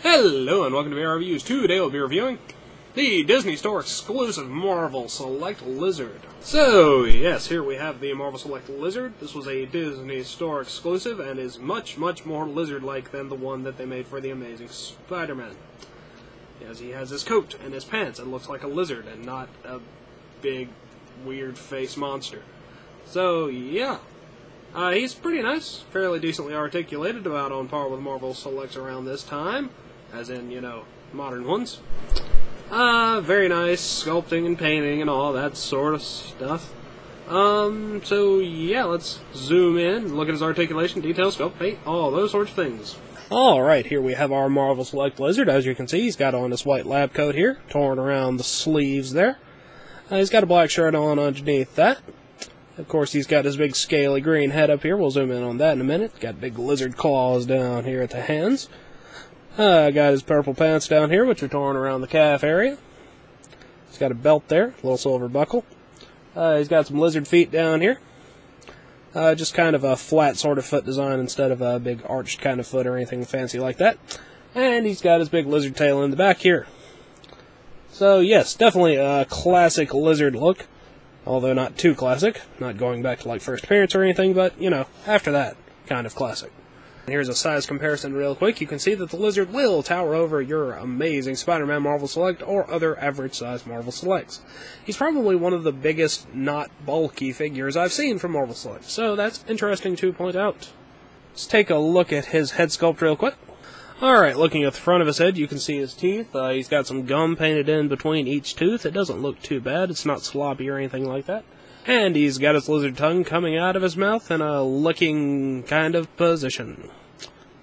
Hello and welcome to VR Reviews. Today we'll be reviewing the Disney Store exclusive Marvel Select Lizard. So yes, here we have the Marvel Select Lizard. This was a Disney Store exclusive and is much more lizard-like than the one that they made for the Amazing Spider-Man. Yes, he has his coat and his pants and looks like a lizard and not a big weird face monster. So yeah. He's pretty nice, fairly decently articulated, about on par with Marvel Selects around this time, as in, you know, modern ones. Very nice sculpting and painting and all that sort of stuff. So yeah, let's zoom in, look at his articulation, detail, sculpt, paint, all those sorts of things. Alright, here we have our Marvel Select Lizard. As you can see, he's got on this white lab coat here, torn around the sleeves there. He's got a black shirt on underneath that. Of course, he's got his big scaly green head up here. We'll zoom in on that in a minute. Got big lizard claws down here at the hands. Got his purple pants down here, which are torn around the calf area. He's got a belt there, a little silver buckle. He's got some lizard feet down here. Just kind of a flat sort of foot design instead of a big arched kind of foot or anything fancy like that. And he's got his big lizard tail in the back here. So yes, definitely a classic lizard look. Although not too classic, not going back to like first appearance or anything, but, you know, after that, kind of classic. And here's a size comparison real quick. You can see that the lizard will tower over your Amazing Spider-Man Marvel Select or other average-sized Marvel Selects. He's probably one of the biggest, not bulky figures I've seen from Marvel Select, so that's interesting to point out. Let's take a look at his head sculpt real quick. Alright, looking at the front of his head, you can see his teeth. He's got some gum painted in between each tooth. It doesn't look too bad. It's not sloppy or anything like that. And he's got his lizard tongue coming out of his mouth in a licking kind of position.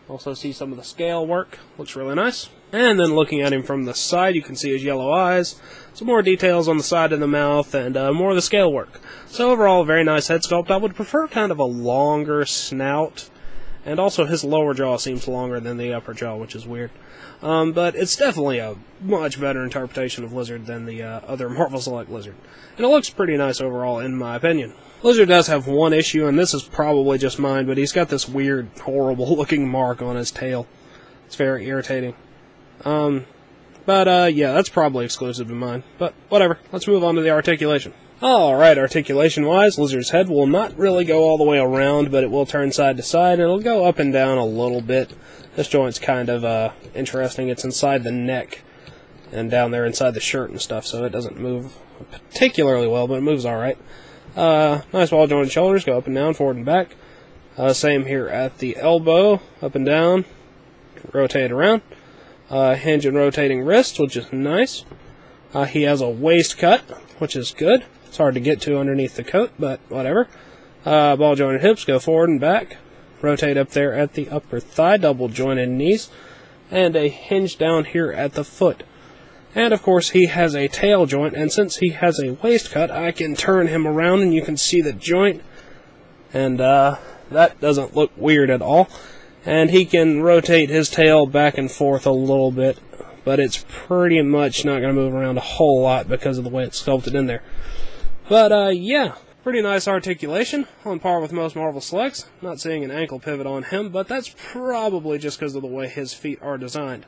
Also see some of the scale work. Looks really nice. And then looking at him from the side, you can see his yellow eyes. Some more details on the side of the mouth and more of the scale work. So overall, very nice head sculpt. I would prefer kind of a longer snout. And also his lower jaw seems longer than the upper jaw, which is weird. But it's definitely a much better interpretation of Lizard than the other Marvel Select Lizard. And it looks pretty nice overall, in my opinion. Lizard does have one issue, and this is probably just mine, but he's got this weird, horrible-looking mark on his tail. It's very irritating. Yeah, that's probably exclusive to mine. But whatever, let's move on to the articulation. Alright, articulation-wise, Lizard's head will not really go all the way around, but it will turn side to side, and it'll go up and down a little bit. This joint's kind of interesting. It's inside the neck and down there inside the shirt and stuff, so it doesn't move particularly well, but it moves alright. Nice ball-jointed shoulders, go up and down, forward and back. Same here at the elbow, up and down, rotate around. Hinge and rotating wrists, which is nice. He has a waist cut, which is good. It's hard to get to underneath the coat, but whatever. Ball jointed hips, go forward and back. Rotate up there at the upper thigh, double jointed knees. And a hinge down here at the foot. And of course he has a tail joint, and since he has a waist cut, I can turn him around and you can see the joint. And that doesn't look weird at all. And he can rotate his tail back and forth a little bit, but it's pretty much not going to move around a whole lot because of the way it's sculpted in there. But, yeah, pretty nice articulation, on par with most Marvel Selects. Not seeing an ankle pivot on him, but that's probably just because of the way his feet are designed.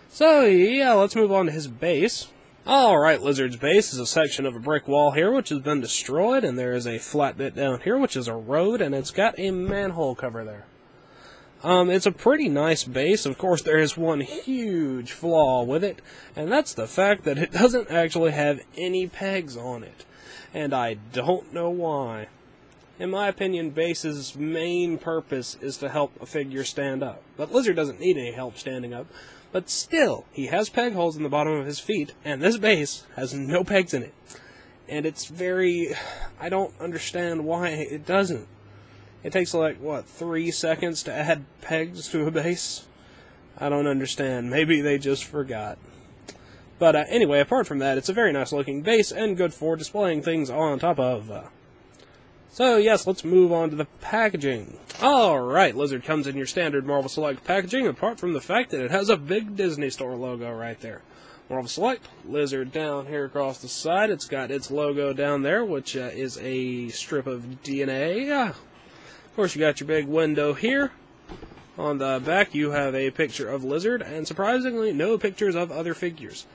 So, yeah, let's move on to his base. Alright, Lizard's base is a section of a brick wall here, which has been destroyed, and there is a flat bit down here, which is a road, and it's got a manhole cover there. It's a pretty nice base. Of course, there is one huge flaw with it, and that's the fact that it doesn't actually have any pegs on it. And I don't know why. In my opinion, base's main purpose is to help a figure stand up. But Lizard doesn't need any help standing up. But still, he has peg holes in the bottom of his feet, and this base has no pegs in it. And it's very... I don't understand why it doesn't. It takes, like, what, 3 seconds to add pegs to a base? I don't understand. Maybe they just forgot. But anyway, apart from that, it's a very nice-looking base and good for displaying things on top of. So, yes, let's move on to the packaging. Alright, Lizard comes in your standard Marvel Select packaging, apart from the fact that it has a big Disney Store logo right there. Marvel Select, Lizard down here across the side. It's got its logo down there, which is a strip of DNA. Of course, you got your big window here. On the back, you have a picture of Lizard, and surprisingly, no pictures of other figures.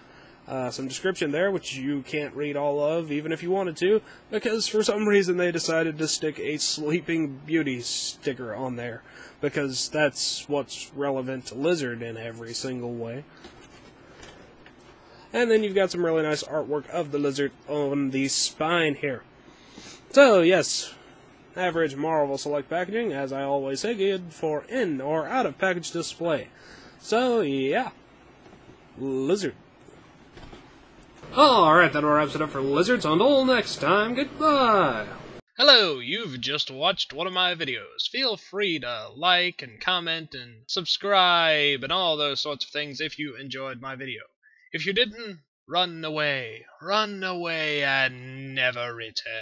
Some description there, which you can't read all of, even if you wanted to, because for some reason they decided to stick a Sleeping Beauty sticker on there, because that's what's relevant to Lizard in every single way. And then you've got some really nice artwork of the Lizard on the spine here. So, yes, average Marvel Select packaging, as I always say, good for in or out of package display. So, yeah, Lizard. Alright, that wraps it up for Lizards. Until next time, goodbye! Hello, you've just watched one of my videos. Feel free to like and comment and subscribe and all those sorts of things if you enjoyed my video. If you didn't, run away and never return.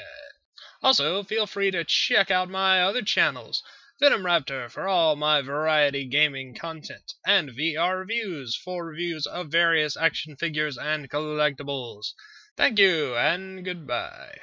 Also, feel free to check out my other channels, Venom Raptor for all my variety gaming content, and VR Reviews for reviews of various action figures and collectibles. Thank you, and goodbye.